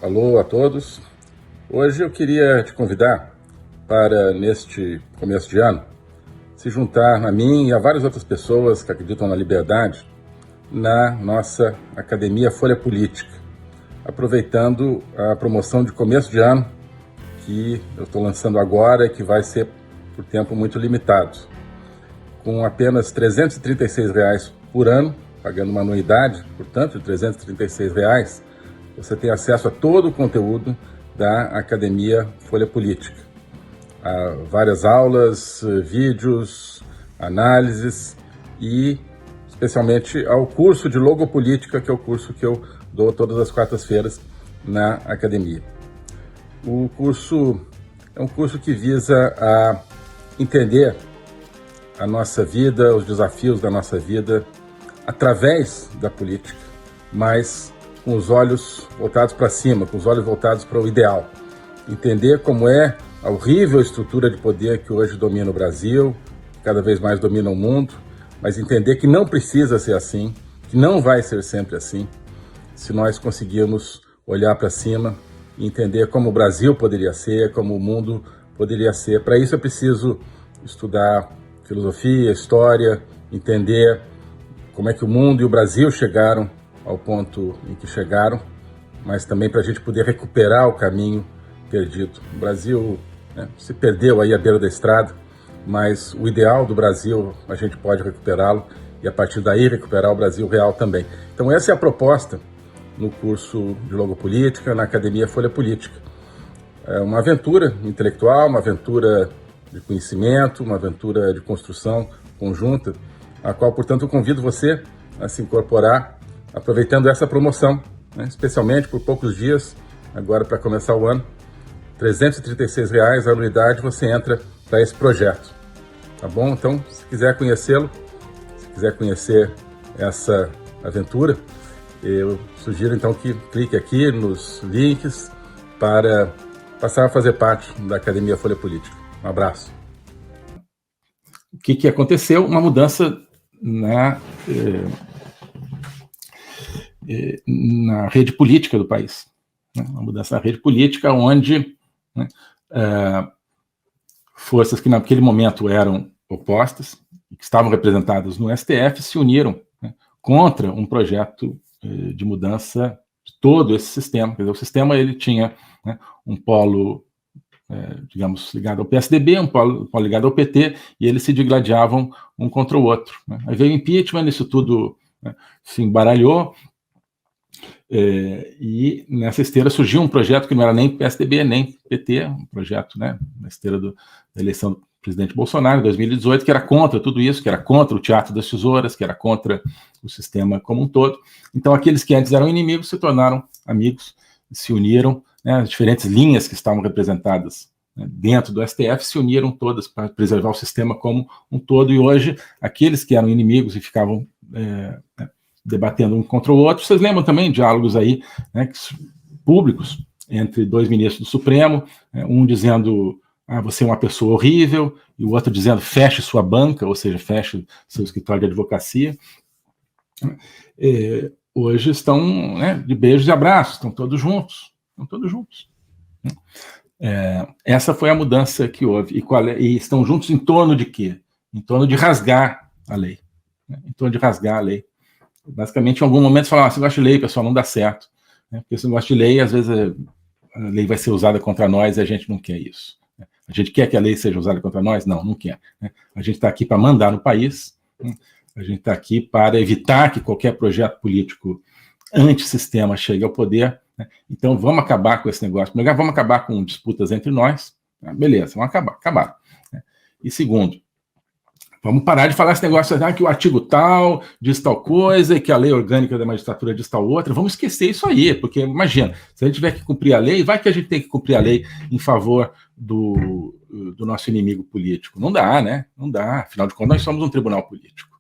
Alô a todos. Hoje eu queria te convidar para, neste começo de ano, se juntar a mim e a várias outras pessoas que acreditam na liberdade na nossa Academia Folha Política, aproveitando a promoção de começo de ano que eu estou lançando agora e que vai ser por tempo muito limitado. Com apenas R$ 336 por ano, pagando uma anuidade, portanto, de R$ 336, você tem acesso a todo o conteúdo da Academia Folha Política. Há várias aulas, vídeos, análises e especialmente ao curso de Logopolítica, que é o curso que eu dou todas as quartas-feiras na Academia. O curso é um curso que visa a entender a nossa vida, os desafios da nossa vida através da política, mas com os olhos voltados para cima, com os olhos voltados para o ideal. Entender como é a horrível estrutura de poder que hoje domina o Brasil, cada vez mais domina o mundo, mas entender que não precisa ser assim, que não vai ser sempre assim, se nós conseguirmos olhar para cima e entender como o Brasil poderia ser, como o mundo poderia ser. Para isso é preciso estudar filosofia, história, entender como é que o mundo e o Brasil chegaram ao ponto em que chegaram, mas também para a gente poder recuperar o caminho perdido. O Brasil se perdeu aí à beira da estrada, mas o ideal do Brasil a gente pode recuperá-lo e a partir daí recuperar o Brasil real também. Então essa é a proposta no curso de Logopolítica, na Academia Folha Política. É uma aventura intelectual, uma aventura de conhecimento, uma aventura de construção conjunta, a qual, portanto, eu convido você a se incorporar aproveitando essa promoção, especialmente por poucos dias, agora para começar o ano. R$ 336 a anuidade, você entra para esse projeto, tá bom? Então, se quiser conhecê-lo, se quiser conhecer essa aventura, eu sugiro então que clique aqui nos links para passar a fazer parte da Academia Folha Política. Um abraço. O que aconteceu? Uma mudança na rede política do país. Uma mudança na rede política onde forças que naquele momento eram opostas, que estavam representadas no STF, se uniram contra um projeto de mudança de todo esse sistema. Quer dizer, o sistema ele tinha um polo, digamos, ligado ao PSDB, um polo ligado ao PT, e eles se digladiavam um contra o outro. Aí veio o impeachment, isso tudo se embaralhou, e nessa esteira surgiu um projeto que não era nem PSDB, nem PT, um projeto na esteira da eleição do presidente Bolsonaro, em 2018, que era contra tudo isso, que era contra o Teatro das Tesouras, que era contra o sistema como um todo. Então, aqueles que antes eram inimigos se tornaram amigos, se uniram, as diferentes linhas que estavam representadas dentro do STF se uniram todas para preservar o sistema como um todo, e hoje, aqueles que eram inimigos e ficavam debatendo um contra o outro. Vocês lembram também diálogos aí públicos entre dois ministros do Supremo, um dizendo você é uma pessoa horrível, e o outro dizendo feche sua banca, ou seja, feche seu escritório de advocacia. Hoje estão de beijos e abraços, estão todos juntos. Essa foi a mudança que houve. E estão juntos em torno de quê? Em torno de rasgar a lei. Em torno de rasgar a lei. Basicamente, em algum momento, você fala, você gosta de lei, pessoal, não dá certo. Porque se não gosta de lei, às vezes a lei vai ser usada contra nós e a gente não quer isso. A gente quer que a lei seja usada contra nós? Não, não quer. A gente está aqui para mandar no país, a gente está aqui para evitar que qualquer projeto político antissistema chegue ao poder. Então, vamos acabar com esse negócio. Primeiro, vamos acabar com disputas entre nós. Beleza, vamos acabar. E segundo, vamos parar de falar esse negócio que o artigo tal diz tal coisa e que a lei orgânica da magistratura diz tal outra. Vamos esquecer isso aí, porque imagina, se a gente tiver que cumprir a lei, vai que a gente tem que cumprir a lei em favor do nosso inimigo político. Não dá, né? Não dá. Afinal de contas, nós somos um tribunal político.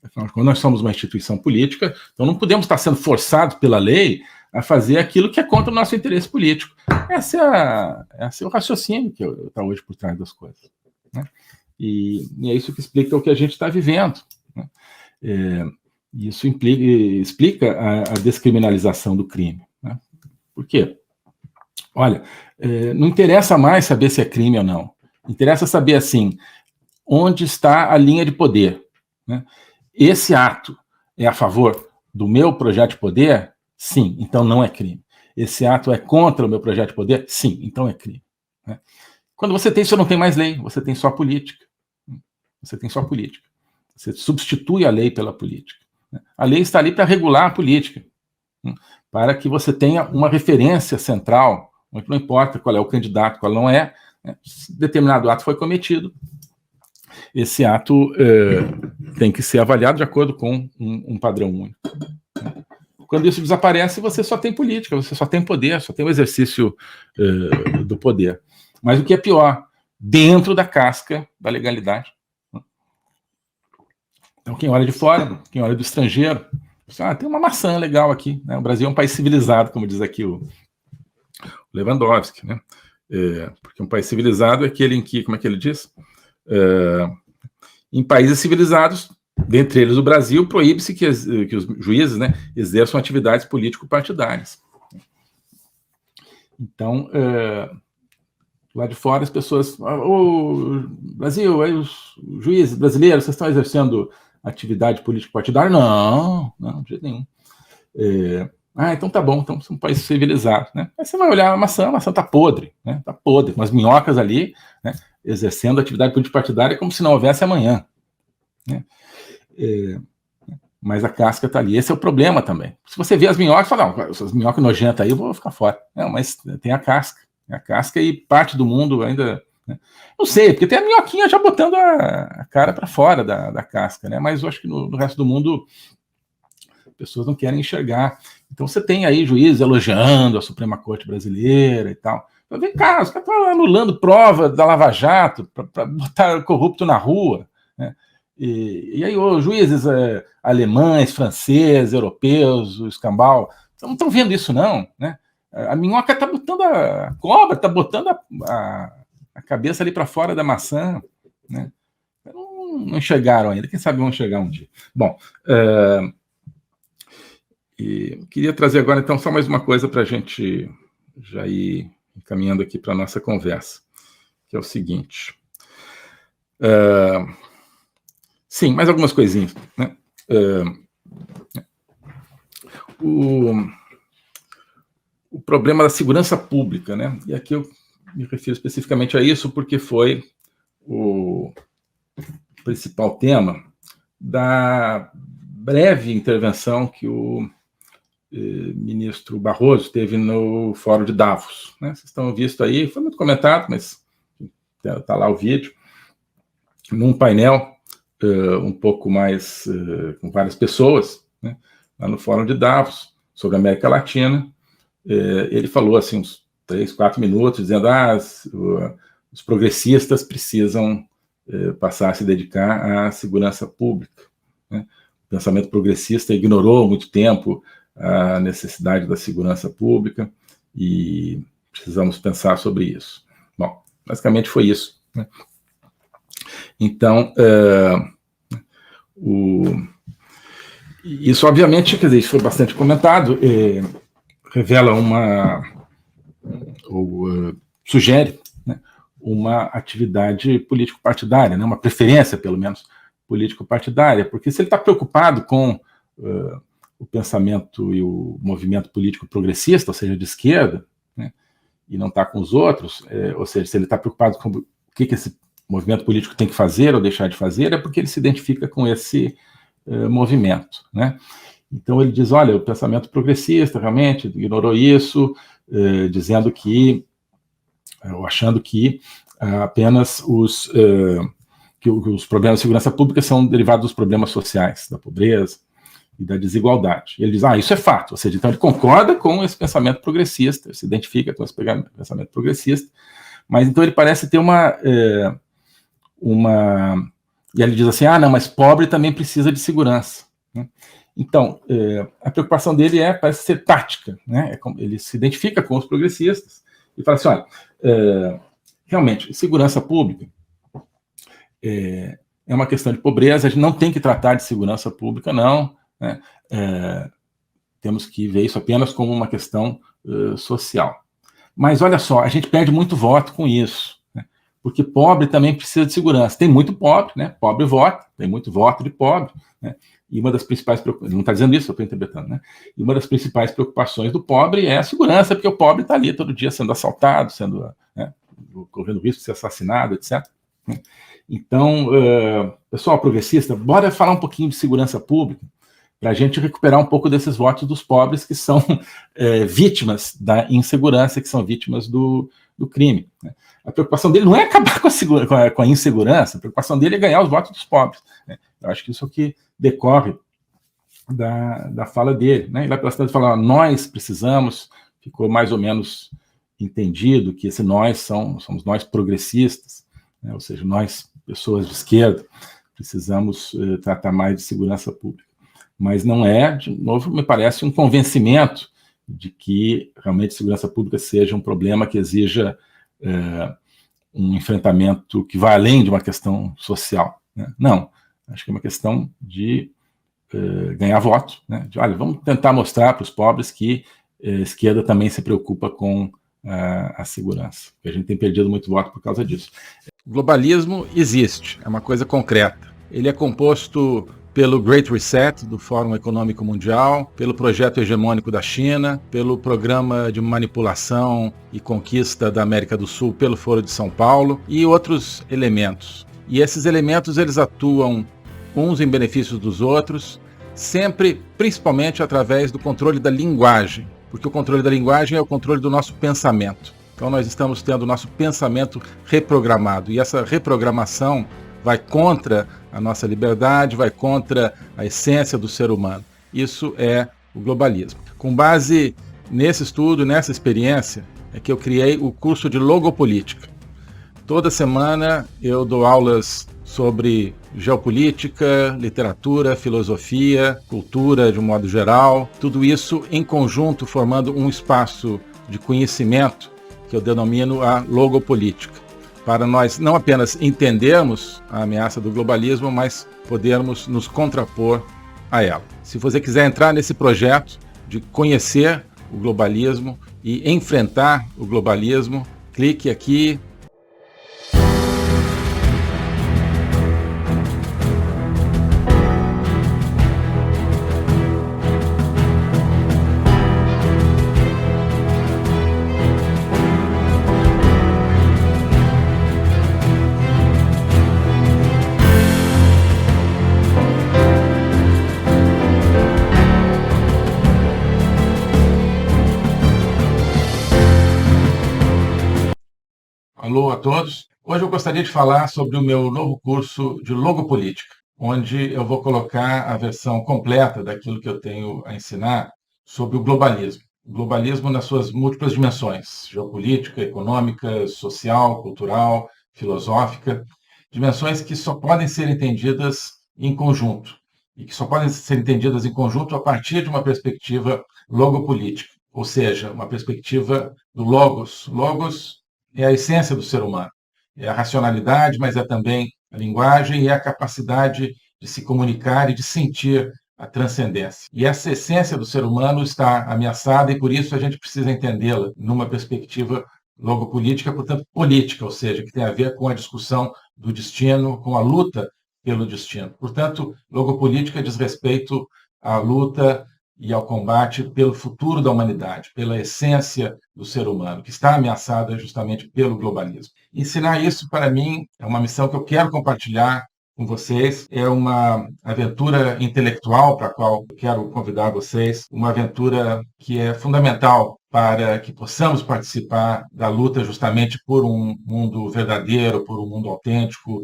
Afinal de contas, nós somos uma instituição política, então não podemos estar sendo forçados pela lei a fazer aquilo que é contra o nosso interesse político. Esse é o raciocínio que está hoje por trás das coisas. E é isso que explica o que a gente está vivendo. Isso explica a descriminalização do crime. quê? Olha, não interessa mais saber se é crime ou não. Interessa saber, assim, onde está a linha de poder, né? Esse ato é a favor do meu projeto de poder? Sim, então não é crime. Esse ato é contra o meu projeto de poder? Sim, então é crime, né? Quando você tem isso, não tem mais lei, você tem só política. Você tem só política. Você substitui a lei pela política. A lei está ali para regular a política, para que você tenha uma referência central, não importa qual é o candidato, qual não é, se determinado ato foi cometido, esse ato tem que ser avaliado de acordo com um padrão único. Quando isso desaparece, você só tem política, você só tem poder, só tem o exercício do poder. Mas o que é pior, dentro da casca da legalidade. Então, quem olha de fora, quem olha do estrangeiro, tem uma maçã legal aqui, né? O Brasil é um país civilizado, como diz aqui o Lewandowski, né? Porque um país civilizado é aquele em que, como é que ele diz? Em países civilizados, dentre eles o Brasil, proíbe-se que os juízes, né, exerçam atividades político-partidárias. Então, lá de fora as pessoas... Brasil, aí os juízes brasileiros, vocês estão exercendo atividade político-partidária? Não, de jeito nenhum. Então tá bom, então é um país civilizado, né? Aí você vai olhar a maçã tá podre, né? Tá podre, com as minhocas ali, né, exercendo atividade político-partidária como se não houvesse amanhã, né? Mas a casca está ali. Esse é o problema também. Se você vê as minhocas, fala, não, essas minhocas nojentas aí, eu vou ficar fora. Não, mas tem a casca. A casca e parte do mundo ainda... Né? Não sei, porque tem a minhoquinha já botando a cara para fora da casca, né? Mas eu acho que no resto do mundo as pessoas não querem enxergar. Então você tem aí juízes elogiando a Suprema Corte brasileira e tal. Vem cá, os caras estão anulando prova da Lava Jato para botar corrupto na rua, né? E aí os juízes alemães, franceses, europeus, o escambau, não estão vendo isso não, né? A minhoca está botando a cobra, está botando a cabeça ali para fora da maçã, né? Não enxergaram ainda, quem sabe vão enxergar um dia. Bom, e queria trazer agora então só mais uma coisa para a gente já ir encaminhando aqui para a nossa conversa, que é o seguinte... Sim, mais algumas coisinhas, né? O problema da segurança pública, né? E aqui eu me refiro especificamente a isso porque foi o principal tema da breve intervenção que o ministro Barroso teve no Fórum de Davos, né? Vocês estão vendo aí, foi muito comentado, mas está lá o vídeo, num painel um pouco mais com várias pessoas, né, lá no Fórum de Davos, sobre a América Latina. Ele falou assim uns 3, 4 minutos, dizendo os progressistas precisam passar a se dedicar à segurança pública, né? O pensamento progressista ignorou há muito tempo a necessidade da segurança pública e precisamos pensar sobre isso. Bom, basicamente foi isso, né? Então, isso obviamente, quer dizer, isso foi bastante comentado, revela sugere, né, uma atividade político-partidária, né, uma preferência, pelo menos, político-partidária, porque se ele está preocupado com o pensamento e o movimento político progressista, ou seja, de esquerda, né, e não está com os outros, ou seja, se ele está preocupado com o que esse movimento político tem que fazer ou deixar de fazer, é porque ele se identifica com esse movimento, né? Então ele diz, olha, o pensamento progressista realmente ignorou isso, dizendo que, ou achando que apenas os problemas de segurança pública são derivados dos problemas sociais, da pobreza e da desigualdade. Ele diz, isso é fato, ou seja, então ele concorda com esse pensamento progressista, se identifica com esse pensamento progressista, mas então ele parece ter e ele diz assim, não, mas pobre também precisa de segurança, né? Então, a preocupação dele parece ser tática, né? Ele se identifica com os progressistas e fala assim, olha, realmente, segurança pública é uma questão de pobreza, a gente não tem que tratar de segurança pública, não, né? temos que ver isso apenas como uma questão social. Mas olha só, a gente perde muito voto com isso, né? Porque pobre também precisa de segurança. Tem muito pobre, né? Pobre vota, tem muito voto de pobre, né? E uma das principais preocupações, não está dizendo isso, eu estou interpretando, né? E uma das principais preocupações do pobre é a segurança, porque o pobre está ali todo dia sendo assaltado, sendo, né, correndo risco de ser assassinado, etc. Então, pessoal progressista, bora falar um pouquinho de segurança pública, para a gente recuperar um pouco desses votos dos pobres que são vítimas da insegurança, que são vítimas do crime, né? A preocupação dele não é acabar com a insegurança, a preocupação dele é ganhar os votos dos pobres, né? Eu acho que isso aqui decorre da fala dele, né? E lá pela cidade fala, nós precisamos, ficou mais ou menos entendido que esse nós somos nós progressistas, né? Ou seja, nós, pessoas de esquerda, precisamos tratar mais de segurança pública. Mas não é, de novo, me parece um convencimento de que realmente segurança pública seja um problema que exija um enfrentamento que vai além de uma questão social, né? Não, acho que é uma questão de ganhar voto, né? De, olha, vamos tentar mostrar para os pobres que a esquerda também se preocupa com a segurança, porque a gente tem perdido muito voto por causa disso. O globalismo existe, é uma coisa concreta. Ele é composto pelo Great Reset, do Fórum Econômico Mundial, pelo projeto hegemônico da China, pelo programa de manipulação e conquista da América do Sul pelo Foro de São Paulo e outros elementos. E esses elementos, eles atuam uns em benefício dos outros, sempre, principalmente através do controle da linguagem, porque o controle da linguagem é o controle do nosso pensamento. Então nós estamos tendo o nosso pensamento reprogramado, e essa reprogramação vai contra a nossa liberdade, vai contra a essência do ser humano. Isso é o globalismo. Com base nesse estudo, nessa experiência, é que eu criei o curso de logopolítica. Toda semana eu dou aulas sobre geopolítica, literatura, filosofia, cultura de um modo geral, tudo isso em conjunto formando um espaço de conhecimento que eu denomino a logopolítica, para nós não apenas entendermos a ameaça do globalismo, mas podermos nos contrapor a ela. Se você quiser entrar nesse projeto de conhecer o globalismo e enfrentar o globalismo, clique aqui. Alô a todos. Hoje eu gostaria de falar sobre o meu novo curso de logopolítica, onde eu vou colocar a versão completa daquilo que eu tenho a ensinar sobre o globalismo. O globalismo nas suas múltiplas dimensões, geopolítica, econômica, social, cultural, filosófica, dimensões que só podem ser entendidas em conjunto, e que só podem ser entendidas em conjunto a partir de uma perspectiva logopolítica, ou seja, uma perspectiva do logos. Logos é a essência do ser humano. É a racionalidade, mas é também a linguagem e a capacidade de se comunicar e de sentir a transcendência. E essa essência do ser humano está ameaçada e, por isso, a gente precisa entendê-la numa perspectiva logopolítica, portanto, política, ou seja, que tem a ver com a discussão do destino, com a luta pelo destino. Portanto, logopolítica diz respeito à luta e ao combate pelo futuro da humanidade, pela essência do ser humano, que está ameaçada justamente pelo globalismo. Ensinar isso, para mim, é uma missão que eu quero compartilhar com vocês. É uma aventura intelectual para a qual eu quero convidar vocês, uma aventura que é fundamental para que possamos participar da luta justamente por um mundo verdadeiro, por um mundo autêntico,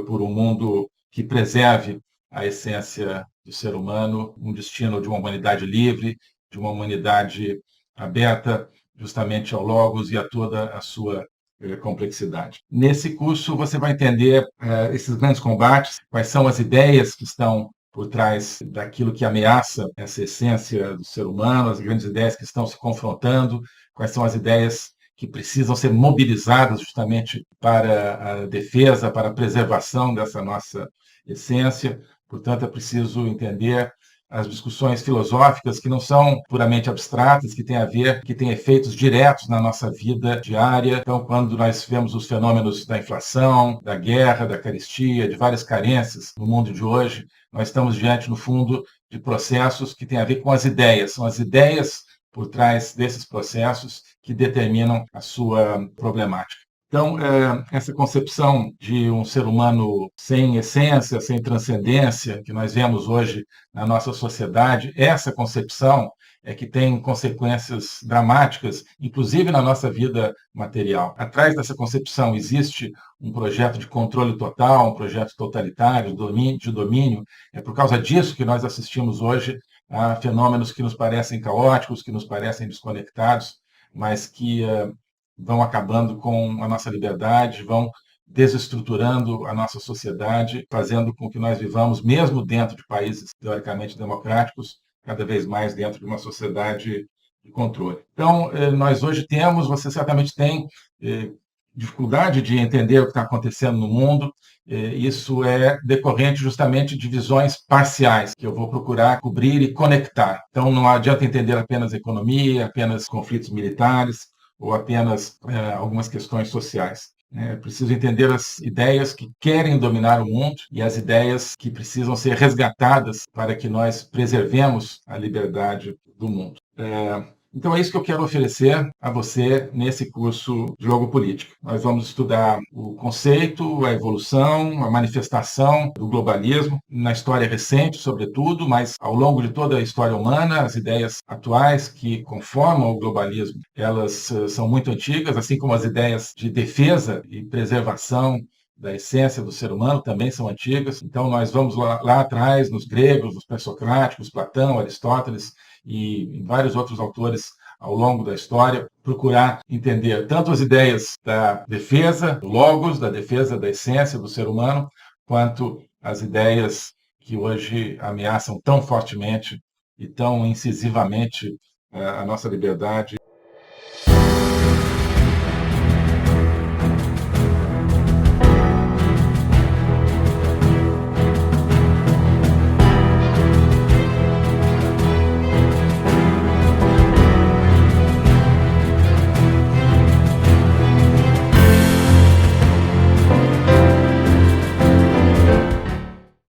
por um mundo que preserve a essência do ser humano, um destino de uma humanidade livre, de uma humanidade aberta justamente ao logos e a toda a sua complexidade. Nesse curso você vai entender esses grandes combates, quais são as ideias que estão por trás daquilo que ameaça essa essência do ser humano, as grandes ideias que estão se confrontando, quais são as ideias que precisam ser mobilizadas justamente para a defesa, para a preservação dessa nossa essência. Portanto, é preciso entender as discussões filosóficas que não são puramente abstratas, que têm a ver, que têm efeitos diretos na nossa vida diária. Então, quando nós vemos os fenômenos da inflação, da guerra, da carestia, de várias carências no mundo de hoje, nós estamos diante, no fundo, de processos que têm a ver com as ideias. São as ideias por trás desses processos que determinam a sua problemática. Então, essa concepção de um ser humano sem essência, sem transcendência, que nós vemos hoje na nossa sociedade, essa concepção é que tem consequências dramáticas, inclusive na nossa vida material. Atrás dessa concepção existe um projeto de controle total, um projeto totalitário, de domínio. É por causa disso que nós assistimos hoje a fenômenos que nos parecem caóticos, que nos parecem desconectados, mas que vão acabando com a nossa liberdade, vão desestruturando a nossa sociedade, fazendo com que nós vivamos, mesmo dentro de países teoricamente democráticos, cada vez mais dentro de uma sociedade de controle. Então, nós hoje temos, você certamente tem dificuldade de entender o que está acontecendo no mundo. Isso é decorrente justamente de visões parciais, que eu vou procurar cobrir e conectar. Então, não adianta entender apenas economia, apenas conflitos militares, ou apenas algumas questões sociais. É preciso entender as ideias que querem dominar o mundo e as ideias que precisam ser resgatadas para que nós preservemos a liberdade do mundo. Então é isso que eu quero oferecer a você nesse curso de Logopolítica. Nós vamos estudar o conceito, a evolução, a manifestação do globalismo, na história recente, sobretudo, mas ao longo de toda a história humana, as ideias atuais que conformam o globalismo, elas são muito antigas, assim como as ideias de defesa e preservação da essência do ser humano também são antigas. Então nós vamos lá atrás, nos gregos, nos pré-socráticos, Platão, Aristóteles, e vários outros autores ao longo da história, procurar entender tanto as ideias da defesa do logos, da defesa da essência do ser humano, quanto as ideias que hoje ameaçam tão fortemente e tão incisivamente a nossa liberdade.